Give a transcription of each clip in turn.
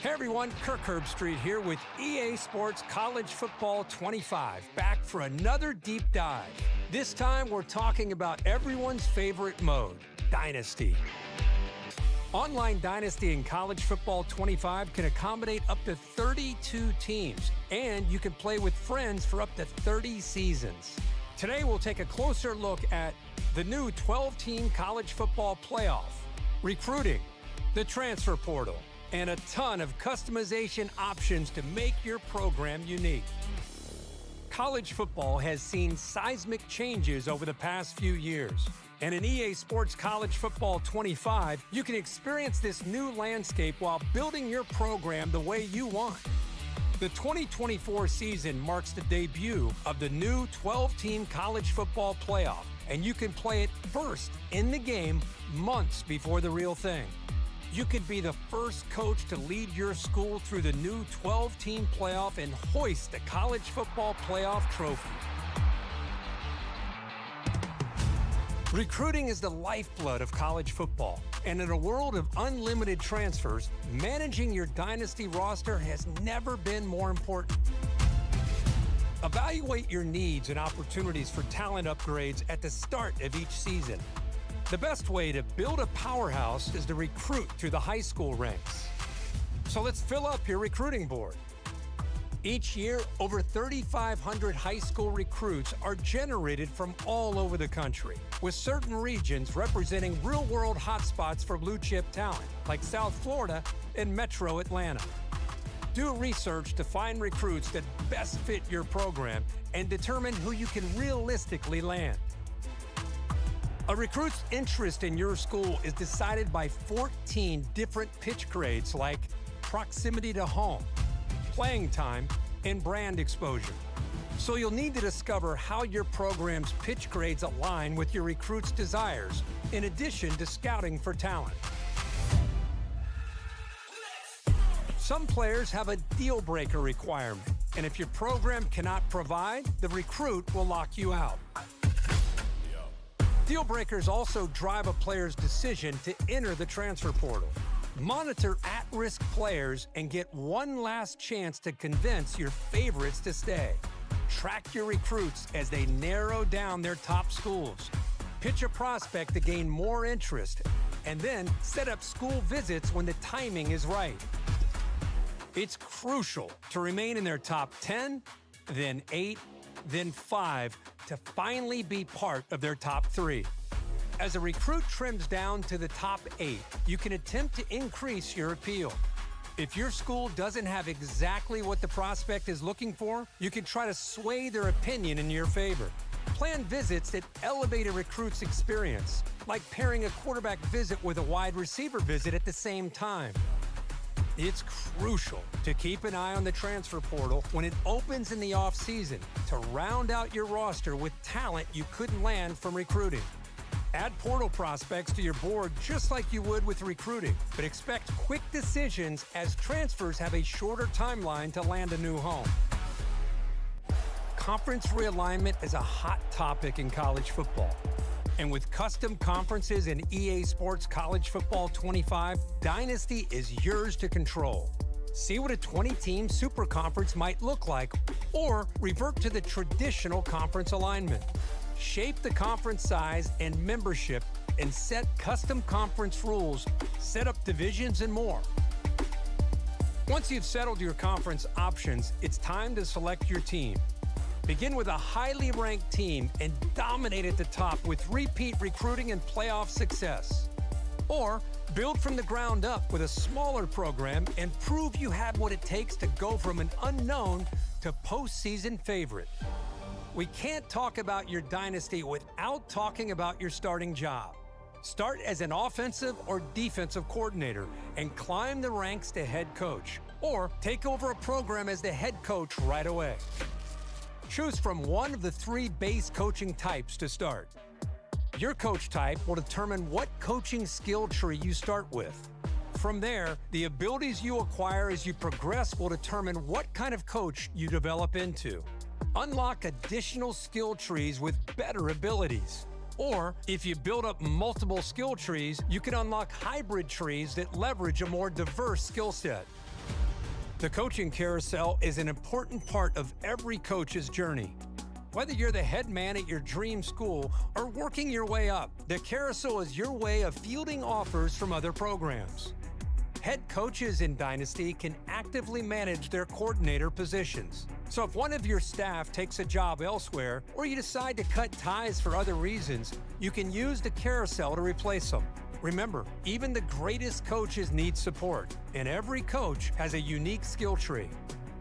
Hey everyone, Kirk Herbstreit here with EA Sports College Football 25, back for another deep dive. This time we're talking about everyone's favorite mode, Dynasty. Online Dynasty in College Football 25 can accommodate up to 32 teams, and you can play with friends for up to 30 seasons. Today we'll take a closer look at the new 12-team college football playoff, recruiting, the transfer portal, and a ton of customization options to make your program unique. College football has seen seismic changes over the past few years. And in EA Sports College Football 25, you can experience this new landscape while building your program the way you want. The 2024 season marks the debut of the new 12-team college football playoff, and you can play it first in the game months before the real thing. You could be the first coach to lead your school through the new 12-team playoff and hoist the college football playoff trophy. Recruiting is the lifeblood of college football, and in a world of unlimited transfers, managing your dynasty roster has never been more important. Evaluate your needs and opportunities for talent upgrades at the start of each season. The best way to build a powerhouse is to recruit through the high school ranks. So let's fill up your recruiting board. Each year, over 3,500 high school recruits are generated from all over the country, with certain regions representing real-world hotspots for blue-chip talent, like South Florida and Metro Atlanta. Do research to find recruits that best fit your program and determine who you can realistically land. A recruit's interest in your school is decided by 14 different pitch grades like proximity to home, playing time, and brand exposure. So you'll need to discover how your program's pitch grades align with your recruit's desires, in addition to scouting for talent. Some players have a deal-breaker requirement, and if your program cannot provide, the recruit will lock you out. Deal breakers also drive a player's decision to enter the transfer portal. Monitor at-risk players and get one last chance to convince your favorites to stay. Track your recruits as they narrow down their top schools. Pitch a prospect to gain more interest, and then set up school visits when the timing is right. It's crucial to remain in their top 10, then 8, then 5, to finally be part of their top 3. As a recruit trims down to the top 8, you can attempt to increase your appeal. If your school doesn't have exactly what the prospect is looking for, you can try to sway their opinion in your favor. Plan visits that elevate a recruit's experience, like pairing a quarterback visit with a wide receiver visit at the same time. It's crucial to keep an eye on the transfer portal when it opens in the offseason to round out your roster with talent you couldn't land from recruiting. Add portal prospects to your board just like you would with recruiting, but expect quick decisions as transfers have a shorter timeline to land a new home. Conference realignment is a hot topic in college football. And with custom conferences in EA Sports College Football 25, Dynasty is yours to control. See what a 20-team super conference might look like, or revert to the traditional conference alignment. Shape the conference size and membership and set custom conference rules, set up divisions, and more. Once you've settled your conference options, it's time to select your team. Begin with a highly ranked team and dominate at the top with repeat recruiting and playoff success. Or build from the ground up with a smaller program and prove you have what it takes to go from an unknown to postseason favorite. We can't talk about your dynasty without talking about your starting job. Start as an offensive or defensive coordinator and climb the ranks to head coach, or take over a program as the head coach right away. Choose from one of the 3 base coaching types to start. Your coach type will determine what coaching skill tree you start with. From there, the abilities you acquire as you progress will determine what kind of coach you develop into. Unlock additional skill trees with better abilities. Or, if you build up multiple skill trees, you can unlock hybrid trees that leverage a more diverse skill set. The coaching carousel is an important part of every coach's journey. Whether you're the head man at your dream school or working your way up, the carousel is your way of fielding offers from other programs. Head coaches in Dynasty can actively manage their coordinator positions. So if one of your staff takes a job elsewhere or you decide to cut ties for other reasons, you can use the carousel to replace them. Remember, even the greatest coaches need support, and every coach has a unique skill tree.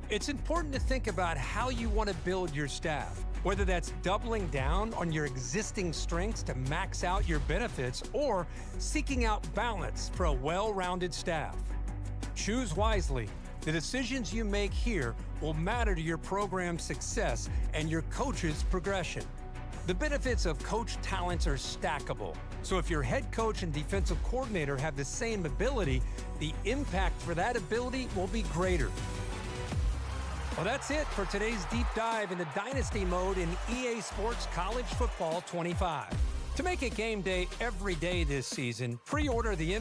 It's important to think about how you want to build your staff, whether that's doubling down on your existing strengths to max out your benefits or seeking out balance for a well-rounded staff. Choose wisely. The decisions you make here will matter to your program's success and your coach's progression. The benefits of coach talents are stackable. So if your head coach and defensive coordinator have the same ability, the impact for that ability will be greater. Well, that's it for today's deep dive into Dynasty mode in EA Sports College Football 25. To make it game day every day this season, pre-order the